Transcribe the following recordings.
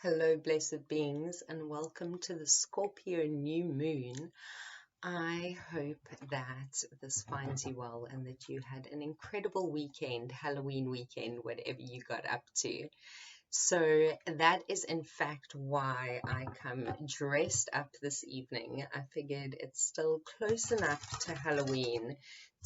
Hello, blessed beings, and welcome to the Scorpio new moon. I hope that this finds you well and that you had an incredible weekend, Halloween weekend, whatever you got up to. So that is in fact why I come dressed up this evening. I figured it's still close enough to Halloween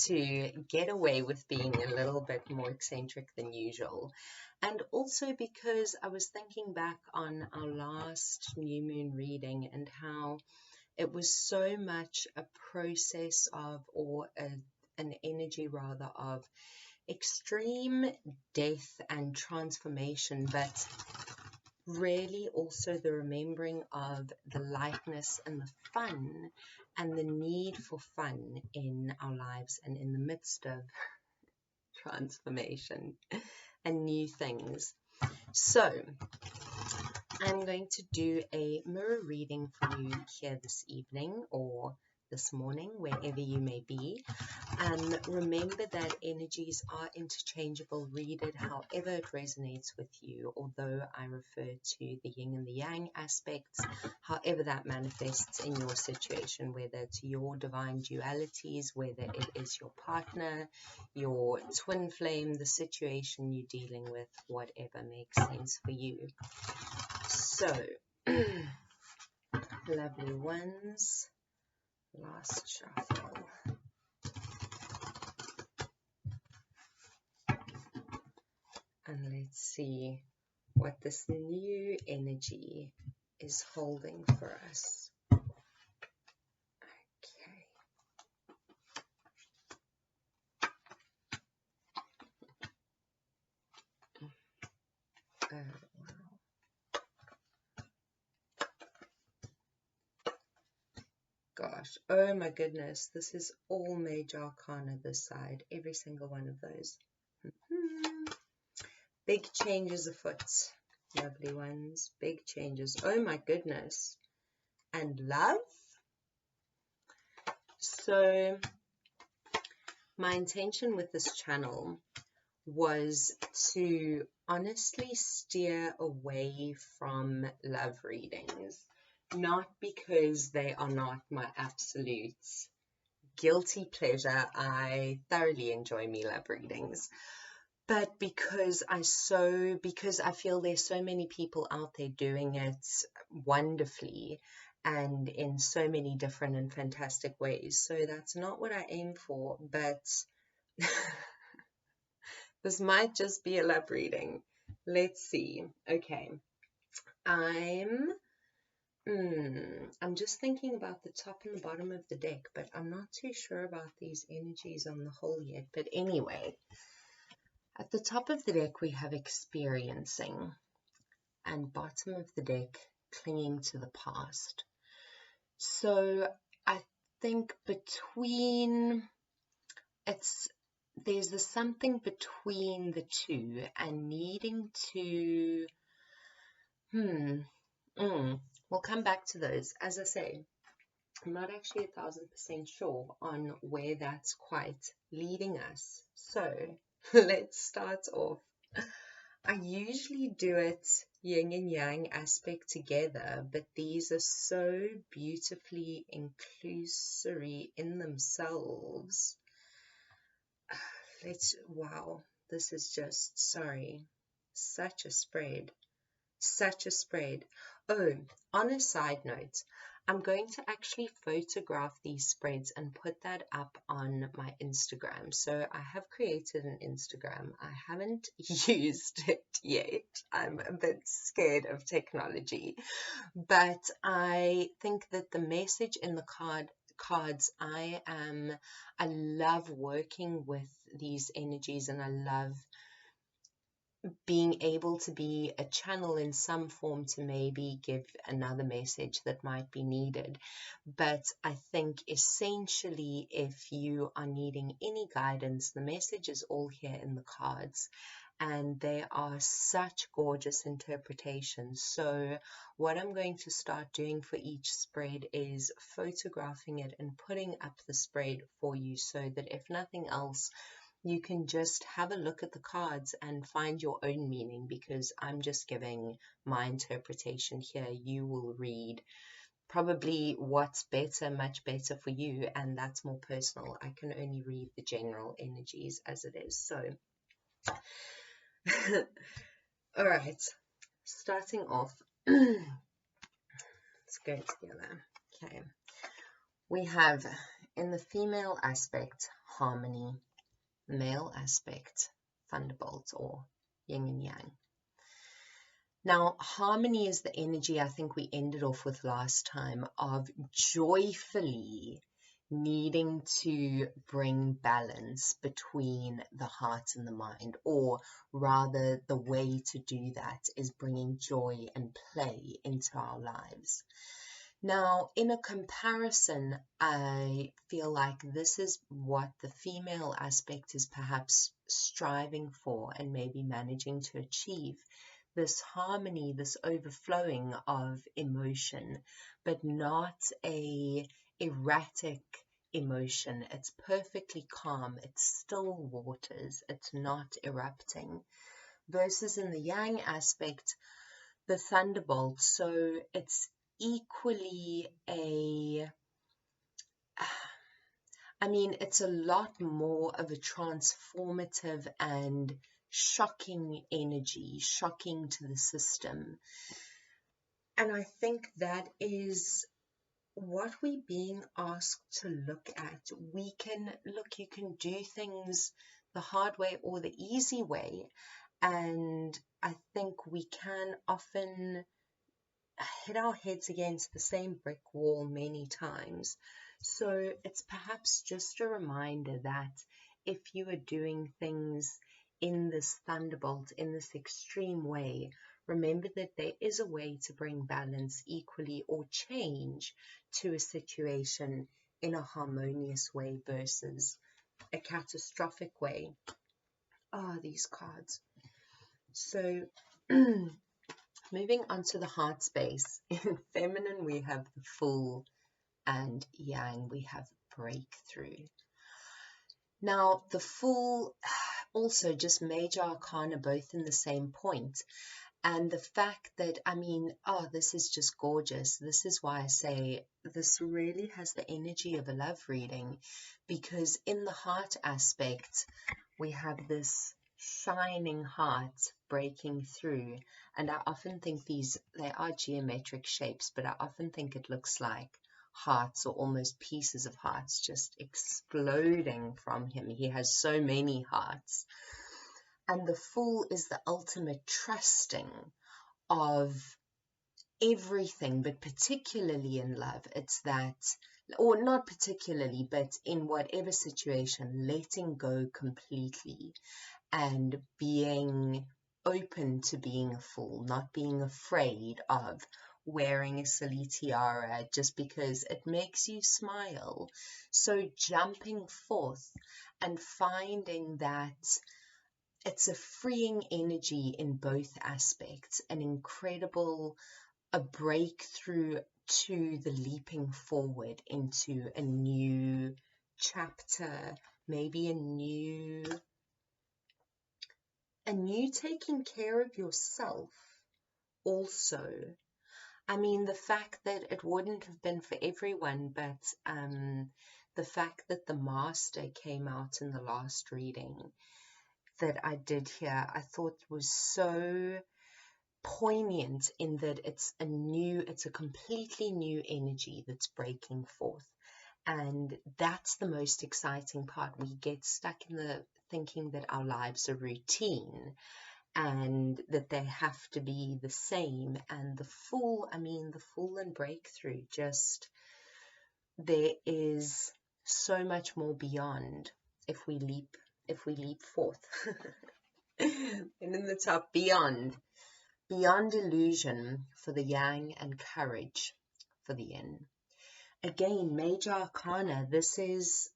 to get away with being a little bit more eccentric than usual. And also because I was thinking back on our last new moon reading and how it was so much a process of, or an energy rather, of extreme death and transformation, but really also the remembering of the lightness and the fun and the need for fun in our lives and in the midst of transformation and new things. So I'm going to do a mirror reading for you here this evening or this morning, wherever you may be. Remember that energies are interchangeable. Read it however it resonates with you, although I refer to the yin and the yang aspects, however that manifests in your situation, whether it's your divine dualities, whether it is your partner, your twin flame, the situation you're dealing with, whatever makes sense for you. So, lovely ones, last shuffle. And let's see what this new energy is holding for us. Okay. Oh, wow. Gosh, oh my goodness, this is all Major Arcana this side, every single one of those. Big changes afoot, lovely ones, big changes. Oh my goodness. And love. So my intention with this channel was to honestly steer away from love readings, not because they are not my absolute guilty pleasure. I thoroughly enjoy me love readings. But because I feel there's so many people out there doing it wonderfully and in so many different and fantastic ways. So that's not what I aim for, but this might just be a love reading. Let's see. Okay. I'm just thinking about the top and the bottom of the deck, but I'm not too sure about these energies on the whole yet. But anyway, at the top of the deck, we have experiencing, and bottom of the deck, clinging to the past. So I think there's this something between the two and needing to, we'll come back to those. As I say, I'm not actually 1000% sure on where that's quite leading us. So let's start off. I usually do it yin and yang aspect together, but these are so beautifully inclusory in themselves. Wow, this is just, such a spread. Oh, on a side note, I'm going to actually photograph these spreads and put that up on my Instagram. So I have created an Instagram. I haven't used it yet. I'm a bit scared of technology. But I think that the message in the cards, I love working with these energies, and I love being able to be a channel in some form to maybe give another message that might be needed. But I think essentially, if you are needing any guidance, the message is all here in the cards, and they are such gorgeous interpretations. So what I'm going to start doing for each spread is photographing it and putting up the spread for you, so that if nothing else, you can just have a look at the cards and find your own meaning, because I'm just giving my interpretation here. You will read probably what's better, much better for you, and that's more personal. I can only read the general energies as it is. So, all right, starting off, let's go together. Okay, we have in the female aspect, harmony. Male aspect, thunderbolt, or yin and yang. Now, harmony is the energy I think we ended off with last time, of joyfully needing to bring balance between the heart and the mind, or rather the way to do that is bringing joy and play into our lives. Now, in a comparison, I feel like this is what the female aspect is perhaps striving for and maybe managing to achieve. This harmony, this overflowing of emotion, but not a erratic emotion. It's perfectly calm. It's still waters. It's not erupting. Versus in the yang aspect, the thunderbolt. So it's equally it's a lot more of a transformative and shocking energy, shocking to the system. And I think that is what we're being asked to look at. You can do things the hard way or the easy way. And I think we can often hit our heads against the same brick wall many times. So it's perhaps just a reminder that if you are doing things in this thunderbolt, in this extreme way, remember that there is a way to bring balance equally, or change to a situation in a harmonious way versus a catastrophic way. These cards. So moving on to the heart space. In feminine, we have the Fool, and yang, we have breakthrough. Now, the Fool, also just major arcana, both in the same point. And the fact that, this is just gorgeous. This is why I say this really has the energy of a love reading, because in the heart aspect, we have this shining heart breaking through. And I often think they are geometric shapes, but I often think it looks like hearts, or almost pieces of hearts, just exploding from him. He has so many hearts. And the Fool is the ultimate trusting of everything, but particularly in love. It's that, or not particularly, but in whatever situation, letting go completely and being open to being a fool, not being afraid of wearing a silly tiara just because it makes you smile. So jumping forth and finding that it's a freeing energy in both aspects, an incredible, a breakthrough to the leaping forward into a new chapter, maybe a new taking care of yourself also. The fact that it wouldn't have been for everyone, but the fact that the Master came out in the last reading that I did here, I thought was so poignant, in that it's a completely new energy that's breaking forth. And that's the most exciting part. We get stuck in the thinking that our lives are routine and that they have to be the same. And the Fool and breakthrough, just there is so much more beyond if we leap forth. And in the top, beyond illusion for the yang, and courage for the yin. Again, major arcana. This is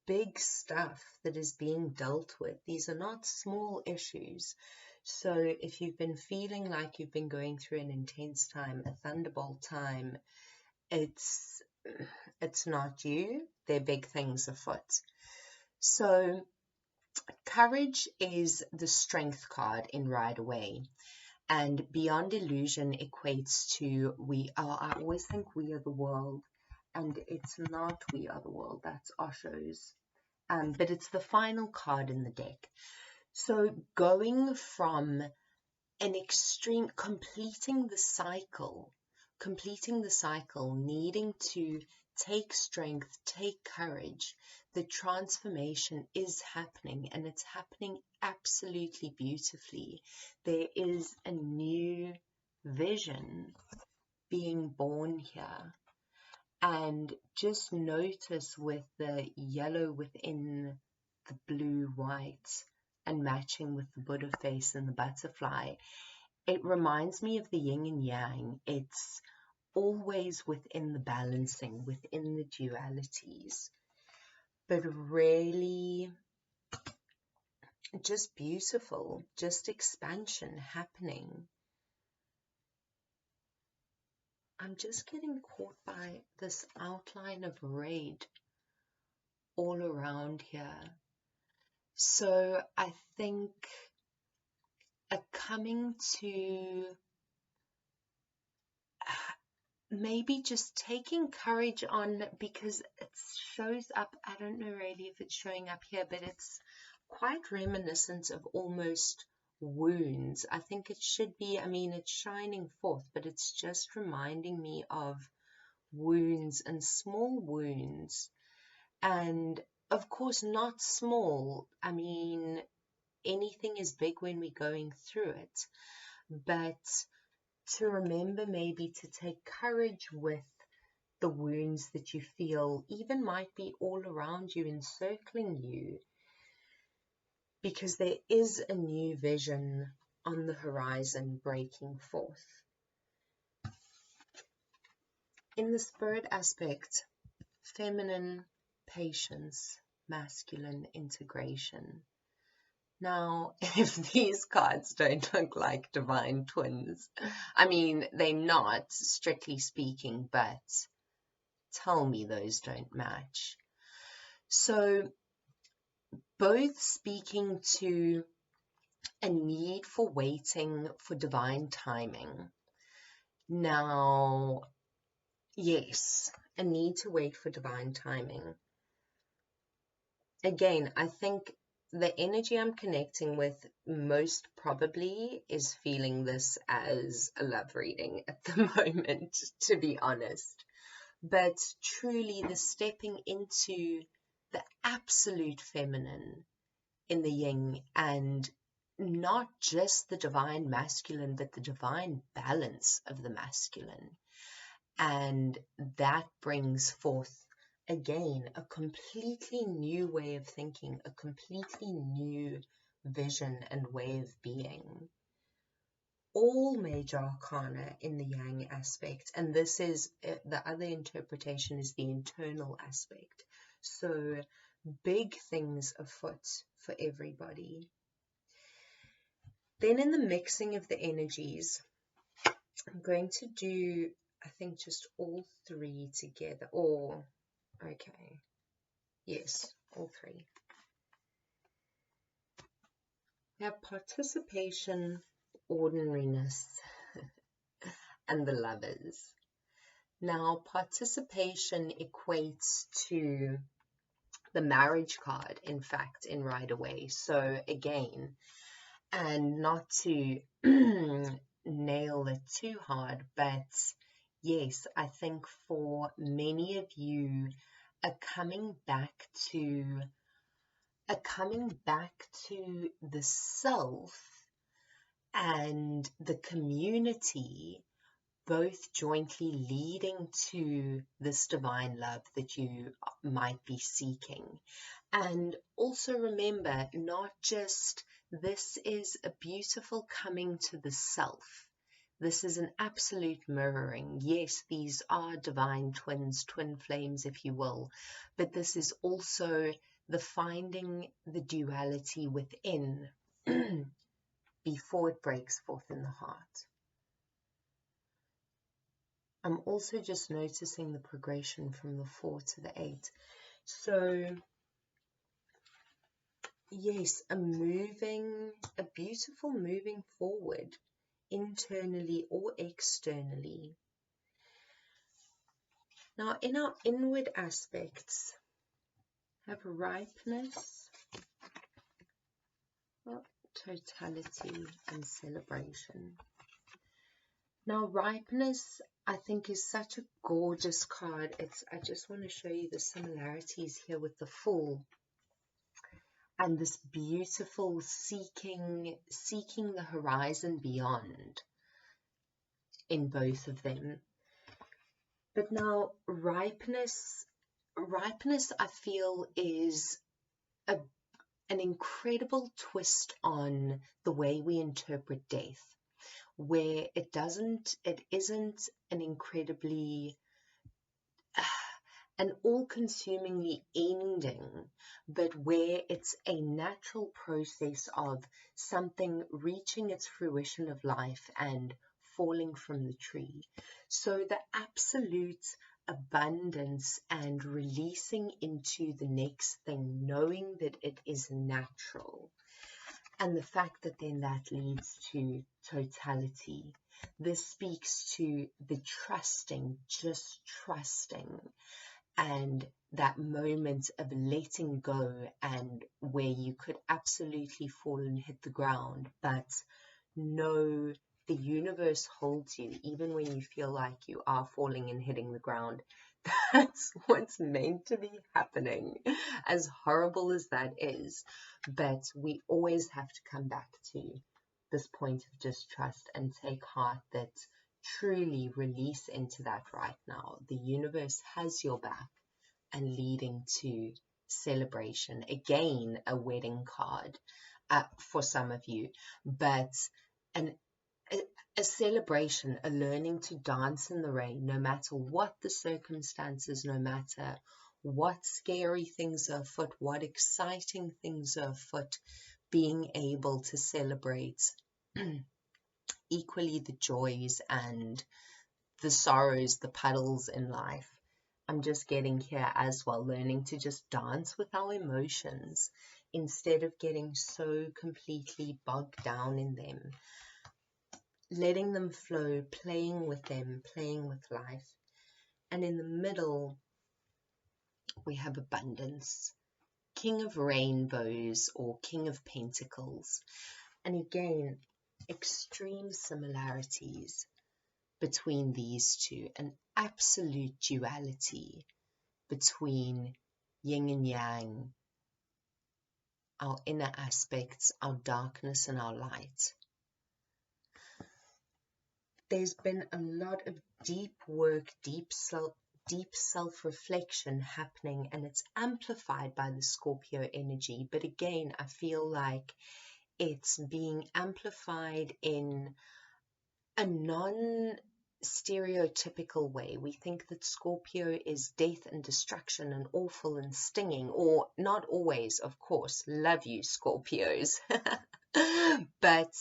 big stuff that is being dealt with. These are not small issues. So if you've been feeling like you've been going through an intense time, a thunderbolt time, it's not you. They're big things afoot. So Courage is the strength card in Right Away. And beyond illusion equates to I always think we are the world, and it's not we are the world, that's Osho's. But it's the final card in the deck. So going from an extreme, completing the cycle, needing to take strength, take courage, the transformation is happening, and it's happening absolutely beautifully. There is a new vision being born here. And just notice with the yellow within the blue white and matching with the Buddha face and the butterfly, it reminds me of the yin and yang. It's always within the balancing, within the dualities, but really just beautiful, just expansion happening. I'm just getting caught by this outline of red all around here. So I think a coming to maybe just taking courage on, because it shows up, I don't know really if it's showing up here, but it's quite reminiscent of almost wounds. I think it should be, I mean, it's shining forth, but it's just reminding me of wounds and small wounds. And of course, not small. I mean, anything is big when we're going through it. But to remember maybe to take courage with the wounds that you feel even might be all around you, encircling you, because there is a new vision on the horizon breaking forth. In the spirit aspect, feminine patience, masculine integration. Now, if these cards don't look like divine twins, I mean, they're not, strictly speaking, but tell me those don't match. So, both speaking to a need for waiting for divine timing. Now, yes, a need to wait for divine timing. Again, I think the energy I'm connecting with most probably is feeling this as a love reading at the moment, to be honest. But truly the stepping into the absolute feminine in the yin, and not just the divine masculine, but the divine balance of the masculine. And that brings forth, again, a completely new way of thinking, a completely new vision and way of being. All major arcana in the yang aspect, and this is the other interpretation, is the internal aspect. So big things afoot for everybody. Then in the mixing of the energies, I'm going to do, I think, just all three together. Or, okay, yes, all three. We have participation, ordinariness, and the lovers. Now, participation equates to the marriage card, in fact, in Right Away. So again, and not to nail it too hard, but yes, I think for many of you, a coming back to the self and the community, both jointly leading to this divine love that you might be seeking. And also remember, not just this is a beautiful coming to the self. This is an absolute mirroring. Yes, these are divine twins, twin flames, if you will, but this is also the finding the duality within before it breaks forth in the heart. I'm also just noticing the progression from the 4 to the 8. So yes, a beautiful moving forward, internally or externally. Now, in our inward aspects, have ripeness, well, totality, and celebration. Now, ripeness, I think, is such a gorgeous card. I just want to show you the similarities here with the Fool and this beautiful seeking the horizon beyond in both of them. But now, ripeness, I feel, is an incredible twist on the way we interpret death, where it isn't an incredibly an all-consumingly ending, but where it's a natural process of something reaching its fruition of life and falling from the tree. So the absolute abundance and releasing into the next thing, knowing that it is natural, and the fact that then that leads to totality. This speaks to the trusting, just trusting, and that moment of letting go, and where you could absolutely fall and hit the ground, but know the universe holds you even when you feel like you are falling and hitting the ground. That's what's meant to be happening, as horrible as that is. But we always have to come back to this point of just trust and take heart that truly release into that right now. The universe has your back, and leading to celebration. Again, a wedding card for some of you, but a celebration, a learning to dance in the rain, no matter what the circumstances, no matter what scary things are afoot, what exciting things are afoot, being able to celebrate equally the joys and the sorrows, the puddles in life. I'm just getting here as well, learning to just dance with our emotions instead of getting so completely bogged down in them. Letting them flow, playing with them, playing with life. And in the middle, we have abundance. King of Rainbows or King of Pentacles. And again, extreme similarities between these two. An absolute duality between yin and yang, our inner aspects, our darkness and our light. There's been a lot of deep work, deep self-reflection happening, and it's amplified by the Scorpio energy. But again, I feel like it's being amplified in a non-stereotypical way. We think that Scorpio is death and destruction and awful and stinging, or not always, of course. Love you, Scorpios. But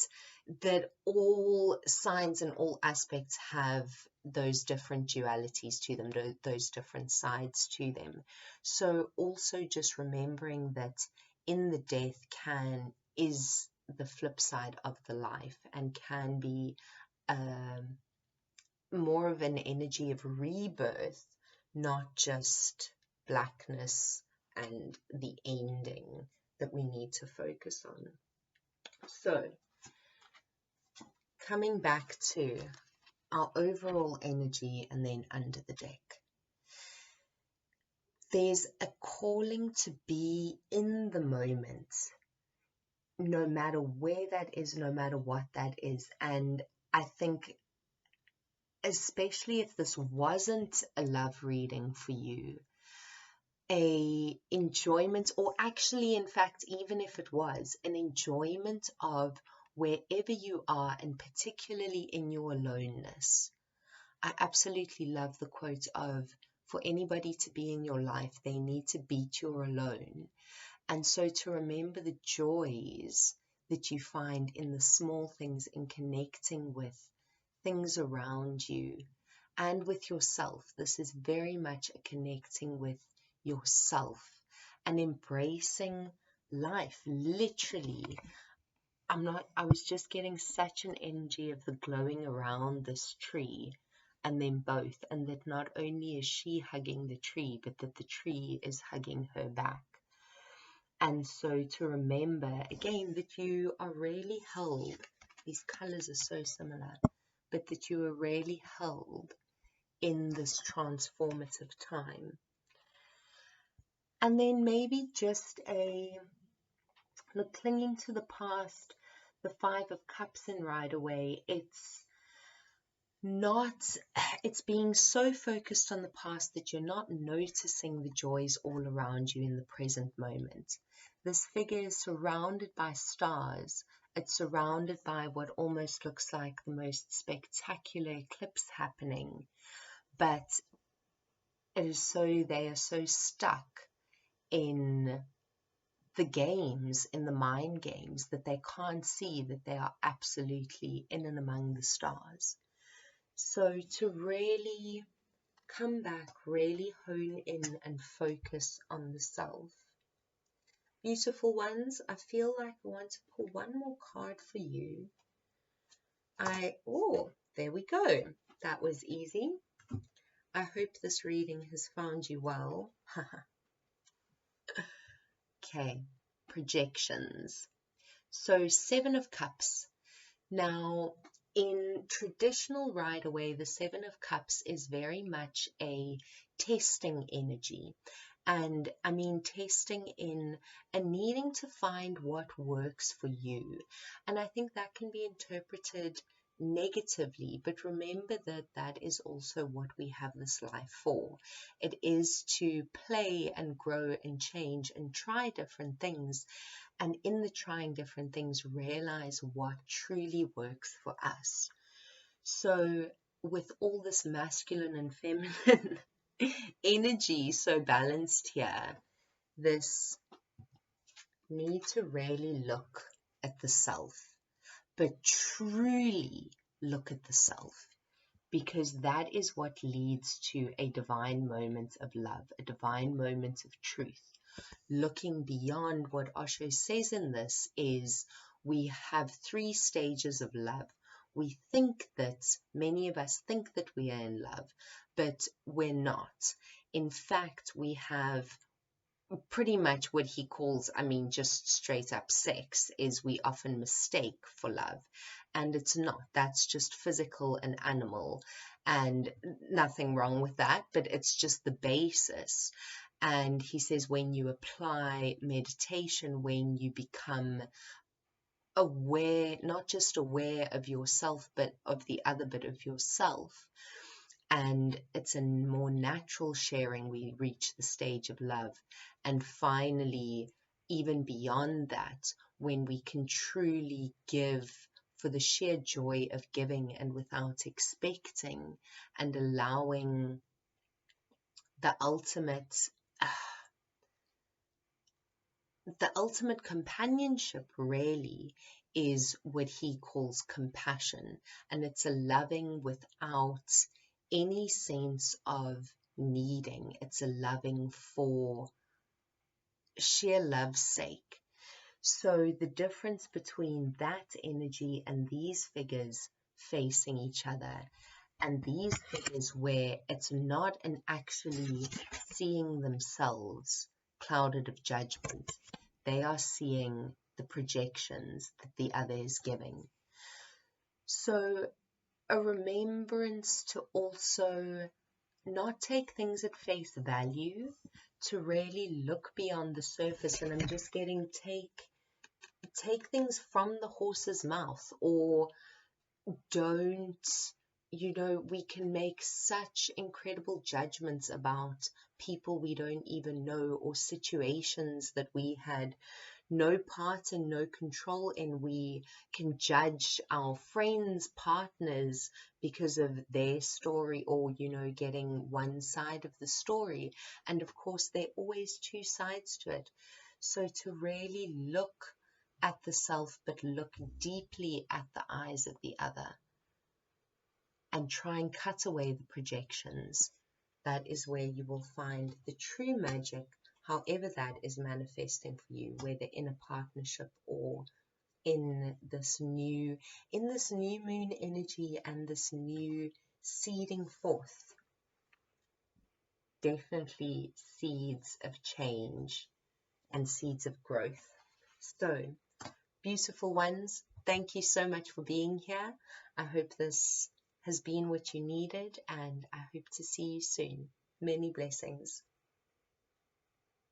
that all signs and all aspects have those different dualities to them, those different sides to them. So also just remembering that in the death is the flip side of the life, and can be more of an energy of rebirth, not just blackness and the ending that we need to focus on. So, coming back to our overall energy and then under the deck, there's a calling to be in the moment, no matter where that is, no matter what that is. And I think, especially if this wasn't a love reading for you, a enjoyment, or actually, in fact, even if it was, an enjoyment of wherever you are, and particularly in your aloneness. I absolutely love the quote of, for anybody to be in your life, they need to beat your alone. And so to remember the joys that you find in the small things, in connecting with things around you and with yourself. This is very much a connecting with yourself and embracing life, literally. I was just getting such an energy of the glowing around this tree and them both, and that not only is she hugging the tree, but that the tree is hugging her back. And so to remember again that you are really held, these colors are so similar, but that you are really held in this transformative time. And then maybe just clinging to the past, the Five of Cups in right away, it's being so focused on the past that you're not noticing the joys all around you in the present moment. This figure is surrounded by stars. It's surrounded by what almost looks like the most spectacular eclipse happening, but they are so stuck in the games, in the mind games, that they can't see that they are absolutely in and among the stars. So to really come back, really hone in and focus on the self. Beautiful ones, I feel like I want to pull one more card for you. There we go. That was easy. I hope this reading has found you well. Okay, projections. So 7 of Cups. Now, in traditional right away, the 7 of Cups is very much a testing energy. And I mean testing in and needing to find what works for you. And I think that can be interpreted negatively, but remember that that is also what we have this life for. It is to play and grow and change and try different things, and in the trying different things realize what truly works for us. So with all this masculine and feminine energy so balanced here, this need to really look at the self, but truly look at the self, because that is what leads to a divine moment of love, a divine moment of truth. Looking beyond what Osho says in this is we have 3 stages of love. We think that, many of us think that we are in love, but we're not. In fact, we have pretty much what he calls, just straight up sex, is we often mistake for love. And it's not. That's just physical and animal, and nothing wrong with that, but it's just the basis. And he says when you apply meditation, when you become aware, not just aware of yourself, but of the other bit of yourself, and it's a more natural sharing, we reach the stage of love. And finally, even beyond that, when we can truly give for the sheer joy of giving and without expecting, and allowing the ultimate companionship really is what he calls compassion. And it's a loving without any sense of needing. It's a loving for sheer love's sake. So the difference between that energy and these figures facing each other, and these figures where it's not an actually seeing themselves clouded of judgment, they are seeing the projections that the other is giving. So a remembrance to also not take things at face value, to really look beyond the surface. And I'm just getting take things from the horse's mouth, or don't, we can make such incredible judgments about people we don't even know, or situations that we had no part and no control in. We can judge our friends, partners, because of their story, or getting one side of the story. And of course there are always 2 sides to it. So to really look at the self, but look deeply at the eyes of the other, and try and cut away the projections, that is where you will find the true magic however that is manifesting for you, whether in a partnership or in this new moon energy and this new seeding forth. Definitely seeds of change and seeds of growth. So, beautiful ones, thank you so much for being here. I hope this has been what you needed, and I hope to see you soon. Many blessings.